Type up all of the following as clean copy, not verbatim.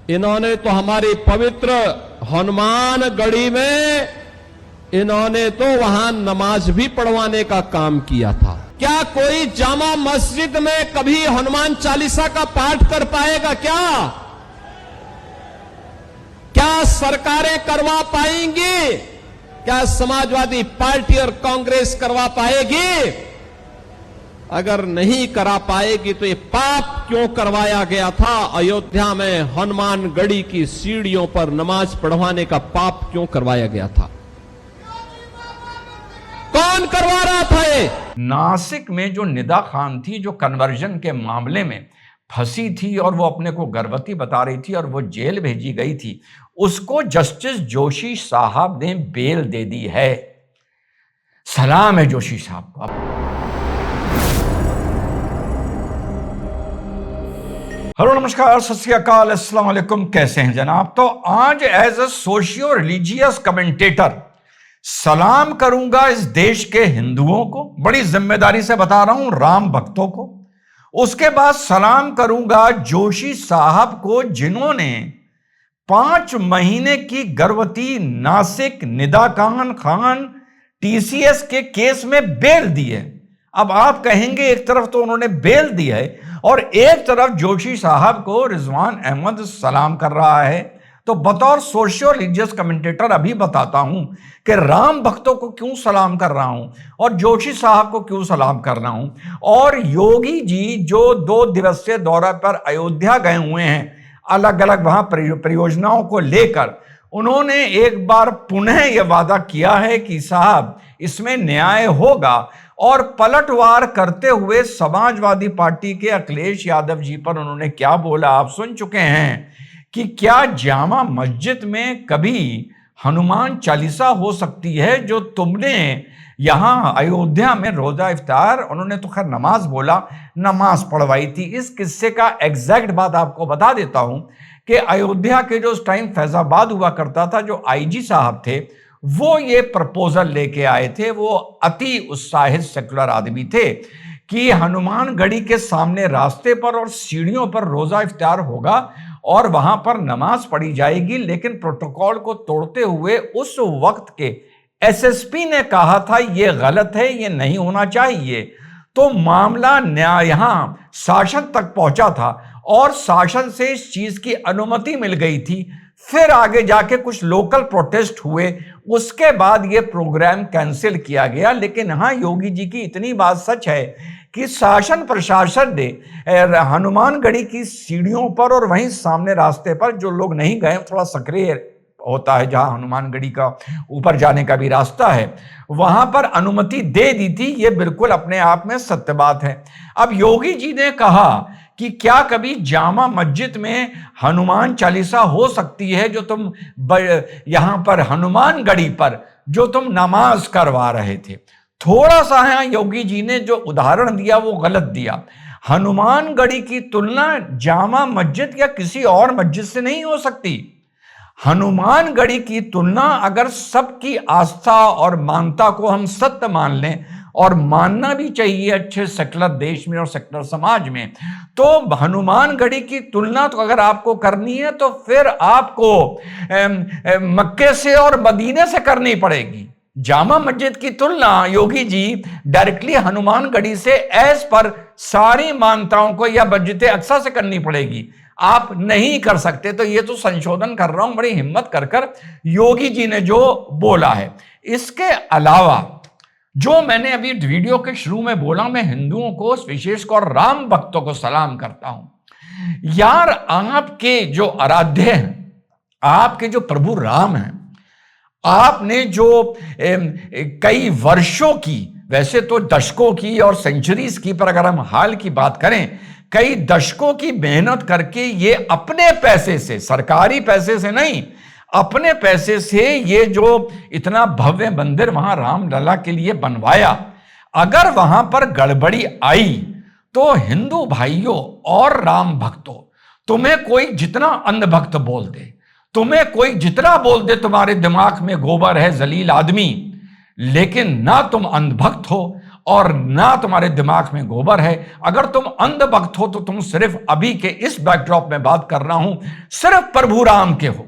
इन्होंने तो हमारी पवित्र हनुमानगढ़ी में इन्होंने तो वहां नमाज भी पढ़वाने का काम किया था। क्या कोई जामा मस्जिद में कभी हनुमान चालीसा का पाठ कर पाएगा? क्या सरकारें करवा पाएंगी? क्या समाजवादी पार्टी और कांग्रेस करवा पाएगी? अगर नहीं करा पाएगी तो ये पाप क्यों करवाया गया था? अयोध्या में हनुमानगढ़ी की सीढ़ियों पर नमाज पढ़वाने का पाप क्यों करवाया गया था? कौन करवा रहा था ये? नासिक में जो निदा खान थी, जो कन्वर्जन के मामले में फंसी थी और वो अपने को गर्भवती बता रही थी और वो जेल भेजी गई थी, उसको जस्टिस जोशी साहब ने बेल दे दी है। सलाम है जोशी साहब को। हेलो, नमस्कार, सत श्री अकाल, अस्सलाम वालेकुम। कैसे हैं जनाब? तो आज as a socio religious commentator सलाम करूंगा इस देश के हिंदुओं को, बड़ी जिम्मेदारी से बता रहा हूं, राम भक्तों को। उसके बाद सलाम करूंगा जोशी साहब को, जिन्होंने 5 महीने की गर्भवती नासिक निदा खान टीसीएस के केस में बेल दी है। अब आप कहेंगे एक तरफ तो उन्होंने बेल दी है और एक तरफ जोशी साहब को रिजवान अहमद सलाम कर रहा है। तो बतौर सोशियो रिलीजियस कमेंटेटर अभी बताता हूं कि राम भक्तों को क्यों सलाम कर रहा हूं और जोशी साहब को क्यों सलाम कर रहा हूं। और योगी जी जो 2 दिवसीय दौरे पर अयोध्या गए हुए हैं, अलग अलग वहां परियोजनाओं को लेकर, उन्होंने एक बार पुनः यह वादा किया है कि साहब इसमें न्याय होगा। और पलटवार करते हुए समाजवादी पार्टी के अखिलेश यादव जी पर उन्होंने क्या बोला आप सुन चुके हैं कि क्या जामा मस्जिद में कभी हनुमान चालीसा हो सकती है जो तुमने यहां अयोध्या में रोजा इफ्तार, उन्होंने तो खैर नमाज बोला, नमाज पढ़वाई थी। इस किस्से का एग्जैक्ट बात आपको बता देता हूं कि अयोध्या के जो उस टाइम फैजाबाद हुआ करता था, जो आईजी साहब थे, वो ये प्रपोजल लेके आए थे। वो अति उत्साहित सेकुलर आदमी थे कि हनुमानगढ़ी के सामने रास्ते पर और सीढ़ियों पर रोजा इफ्तार होगा और वहां पर नमाज पढ़ी जाएगी। लेकिन प्रोटोकॉल को तोड़ते हुए उस वक्त के एसएसपी ने कहा था ये गलत है, ये नहीं होना चाहिए। तो मामला यहां शासन तक पहुंचा था और शासन से इस चीज की अनुमति मिल गई थी। फिर आगे जाके कुछ लोकल प्रोटेस्ट हुए, उसके बाद ये प्रोग्राम कैंसिल किया गया। लेकिन हाँ, योगी जी की इतनी बात सच है कि शासन प्रशासन ने हनुमानगढ़ी की सीढ़ियों पर और वहीं सामने रास्ते पर, जो लोग नहीं गए, थोड़ा सक्रिय होता है जहां हनुमानगढ़ी का ऊपर जाने का भी रास्ता है, वहां पर अनुमति दे दी थी। ये बिल्कुल अपने आप में सत्य बात है। अब योगी जी ने कहा कि क्या कभी जामा मस्जिद में हनुमान चालीसा हो सकती है जो तुम यहां पर हनुमानगढ़ी पर जो तुम नमाज करवा रहे थे। थोड़ा सा है योगी जी ने जो उदाहरण दिया वो गलत दिया। हनुमानगढ़ी की तुलना जामा मस्जिद या किसी और मस्जिद से नहीं हो सकती। हनुमानगढ़ी की तुलना, अगर सबकी आस्था और मानता को हम सत्य मान लें, और मानना भी चाहिए अच्छे सेकुलर देश में और सेकुलर समाज में, तो हनुमानगढ़ी की तुलना तो अगर आपको करनी है तो फिर आपको मक्के से और मदीने से करनी पड़ेगी। जामा मस्जिद की तुलना योगी जी डायरेक्टली हनुमानगढ़ी से एज पर सारी मान्यताओं को या मस्जिद अक्सा से करनी पड़ेगी। आप नहीं कर सकते। तो ये तो संशोधन कर रहा हूं बड़ी हिम्मत कर योगी जी ने जो बोला है। इसके अलावा जो मैंने अभी वीडियो के शुरू में बोला, मैं हिंदुओं को, विशेषकर राम भक्तों को सलाम करता हूं। यार, आपके जो आराध्य हैं, आपके जो प्रभु राम हैं, आपने जो कई वर्षों की, वैसे तो दशकों की और सेंचुरीज की, पर अगर हम हाल की बात करें, कई दशकों की मेहनत करके ये अपने पैसे से, सरकारी पैसे से नहीं, अपने पैसे से ये जो इतना भव्य मंदिर वहां रामलला के लिए बनवाया, अगर वहां पर गड़बड़ी आई तो हिंदू भाइयों और राम भक्तों, तुम्हें कोई जितना अंधभक्त बोल दे, तुम्हें कोई जितना बोल दे तुम्हारे दिमाग में गोबर है, जलील आदमी, लेकिन ना तुम अंधभक्त हो और ना तुम्हारे दिमाग में गोबर है। अगर तुम अंधभक्त हो तो तुम सिर्फ अभी के इस बैकड्रॉप में बात कर रहा हूं, सिर्फ प्रभु राम के हो।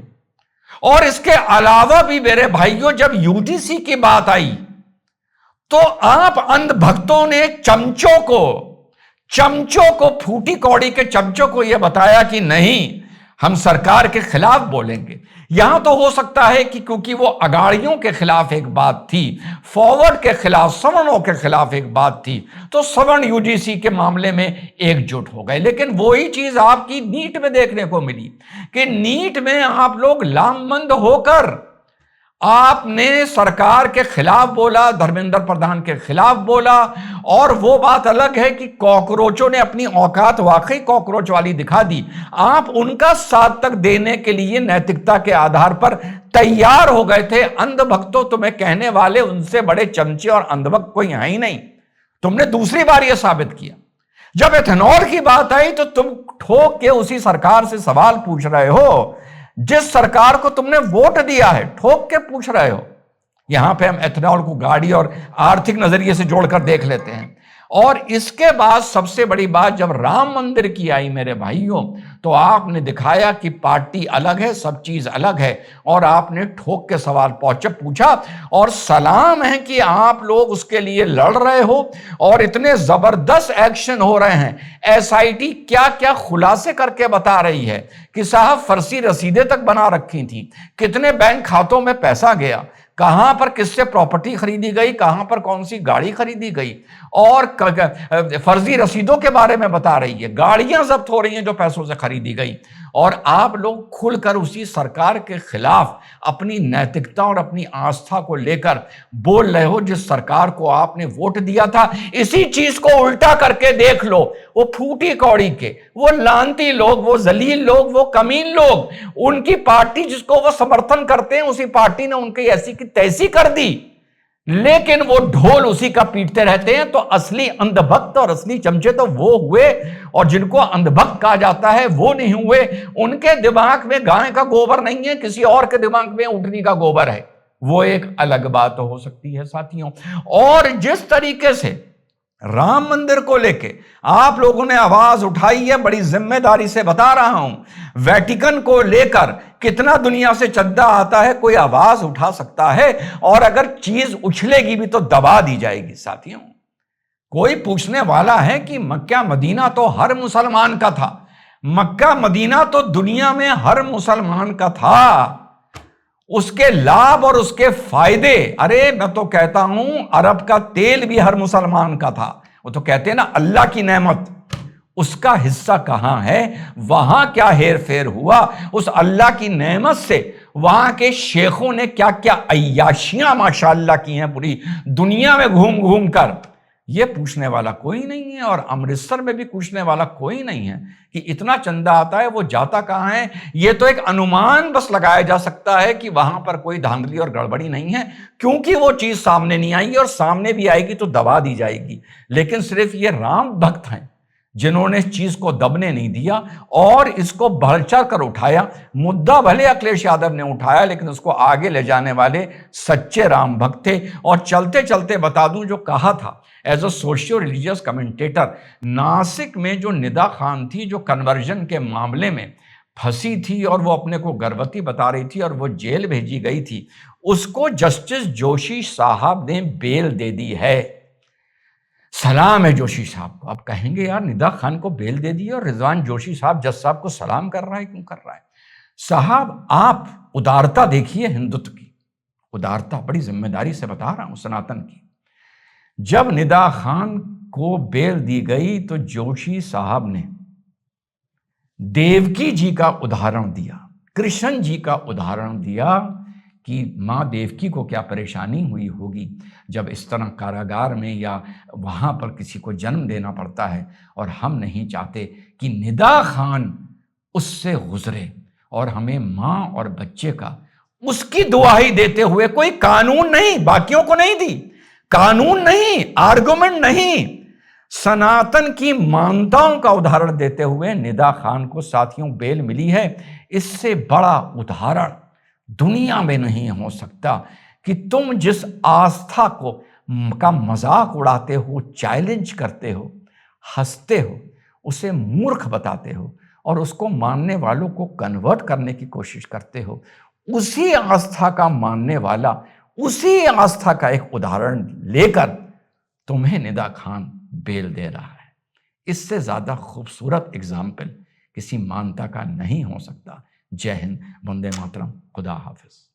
और इसके अलावा भी मेरे भाइयों, जब यूजीसी की बात आई तो आप अंधभक्तों ने चमचों को फूटी कौड़ी के चमचों को यह बताया कि नहीं, हम सरकार के खिलाफ बोलेंगे। यहां तो हो सकता है कि क्योंकि वो अगाड़ियों के खिलाफ एक बात थी, फॉरवर्ड के खिलाफ, सवर्णों के खिलाफ एक बात थी, तो सवर्ण यूजीसी के मामले में एकजुट हो गए। लेकिन वही चीज आपकी नीट में देखने को मिली कि नीट में आप लोग लामबंद होकर आपने सरकार के खिलाफ बोला, धर्मेंद्र प्रधान के खिलाफ बोला। और वो बात अलग है कि कॉकरोचों ने अपनी औकात वाकई कॉकरोच वाली दिखा दी। आप उनका साथ तक देने के लिए नैतिकता के आधार पर तैयार हो गए थे। अंधभक्तों, तुम्हें कहने वाले उनसे बड़े चमचे और अंधभक्त कोई है ही नहीं। तुमने दूसरी बार यह साबित किया। जब एथेनॉल की बात आई तो तुम ठोक के उसी सरकार से सवाल पूछ रहे हो जिस सरकार को तुमने वोट दिया है, ठोक के पूछ रहे हो। यहां पे हम एथेनॉल को गाड़ी और आर्थिक नजरिए से जोड़कर देख लेते हैं। और इसके बाद सबसे बड़ी बात जब राम मंदिर की आई मेरे भाइयों, तो आपने दिखाया कि पार्टी अलग है, सब चीज अलग है, और आपने ठोक के सवाल पूछा। और सलाम है कि आप लोग उसके लिए लड़ रहे हो और इतने जबरदस्त एक्शन हो रहे हैं। एसआईटी क्या क्या खुलासे करके बता रही है कि साहब फर्जी रसीदें तक बना रखी थी, कितने बैंक खातों में पैसा गया, कहां पर किससे प्रॉपर्टी खरीदी गई, कहां पर कौन सी गाड़ी खरीदी गई, और फर्जी रसीदों के बारे में बता रही है। गाड़ियां जब्त हो रही हैं जो पैसों से खरीदी गई। और आप लोग खुलकर उसी सरकार के खिलाफ अपनी नैतिकता और अपनी आस्था को लेकर बोल रहे हो जिस सरकार को आपने वोट दिया था। इसी चीज को उल्टा करके देख लो, वो फूटी कौड़ी के, वो लानती लोग, वो जलील लोग, वो कमीन लोग, उनकी पार्टी जिसको वो समर्थन करते हैं, उसी पार्टी ने उनकी ऐसी की तैसी कर दी। लेकिन वो ढोल उसी का पीटते रहते हैं। तो असली अंधभक्त और असली चमचे तो वो हुए, और जिनको अंधभक्त कहा जाता है वो नहीं हुए। उनके दिमाग में गाय का गोबर नहीं है, किसी और के दिमाग में ऊँटनी का गोबर है। वो एक अलग बात हो सकती है साथियों। और जिस तरीके से राम मंदिर को लेके आप लोगों ने आवाज उठाई है, बड़ी जिम्मेदारी से बता रहा हूं, वेटिकन को लेकर कितना दुनिया से चंदा आता है, कोई आवाज उठा सकता है, और अगर चीज उछलेगी भी तो दबा दी जाएगी साथियों। कोई पूछने वाला है कि मक्का मदीना तो हर मुसलमान का था। मक्का मदीना तो दुनिया में हर मुसलमान का था। उसके लाभ और उसके फायदे, अरे मैं तो कहता हूं अरब का तेल भी हर मुसलमान का था। वो तो कहते हैं ना अल्लाह की नेमत, उसका हिस्सा कहां है, वहां क्या हेर फेर हुआ, उस अल्लाह की नेमत से वहां के शेखों ने क्या क्या अय्याशियां माशाअल्लाह की हैं पूरी दुनिया में घूम घूम कर, ये पूछने वाला कोई नहीं है। और अमृतसर में भी पूछने वाला कोई नहीं है कि इतना चंदा आता है, वो जाता कहां है। ये तो एक अनुमान बस लगाया जा सकता है कि वहां पर कोई धांधली और गड़बड़ी नहीं है, क्योंकि वो चीज सामने नहीं आई, और सामने भी आएगी तो दबा दी जाएगी। लेकिन सिर्फ ये राम भक्त हैं जिन्होंने इस चीज को दबने नहीं दिया और इसको बढ़ चढ़ कर उठाया। मुद्दा भले अखिलेश यादव ने उठाया, लेकिन उसको आगे ले जाने वाले सच्चे राम भक्त थे। और चलते चलते बता दूं, जो कहा था as a socio religious commentator, Nashik में जो निदा खान थी, जो कन्वर्जन के मामले में फंसी थी और वो अपने को गर्भवती बता रही थी और वो जेल भेजी गई थी, उसको जस्टिस जोशी साहब ने बेल दे दी है। सलाम है जोशी साहब को। आप कहेंगे यार निदा खान को बेल दे दी और रिजवान जोशी साहब जज साहब को सलाम कर रहा है, क्यों कर रहा है? साहब आप उदारता देखिए, हिंदुत्व की उदारता, बड़ी जिम्मेदारी से बता रहा हूं, सनातन की। जब निदा खान को बेल दी गई तो जोशी साहब ने देवकी जी का उदाहरण दिया, कृष्ण जी का उदाहरण दिया कि माँ देवकी को क्या परेशानी हुई होगी जब इस तरह कारागार में या वहाँ पर किसी को जन्म देना पड़ता है, और हम नहीं चाहते कि निदा खान उससे गुजरे, और हमें माँ और बच्चे का उसकी दुआही देते हुए कोई कानून नहीं, बाकियों को नहीं दी, कानून नहीं, आर्गुमेंट नहीं, सनातन की मान्यताओं का उदाहरण देते हुए निदा खान को साथियों बेल मिली है। इससे बड़ा उदाहरण दुनिया में नहीं हो सकता कि तुम जिस आस्था को का मजाक उड़ाते हो, चैलेंज करते हो, हंसते हो, उसे मूर्ख बताते हो और उसको मानने वालों को कन्वर्ट करने की कोशिश करते हो, उसी आस्था का मानने वाला उसी आस्था का एक उदाहरण लेकर तुम्हें निदा खान बेल दे रहा है। इससे ज्यादा खूबसूरत एग्जाम्पल किसी मानता का नहीं हो सकता। जय हिंद, वंदे मातरम, खुदा हाफिज।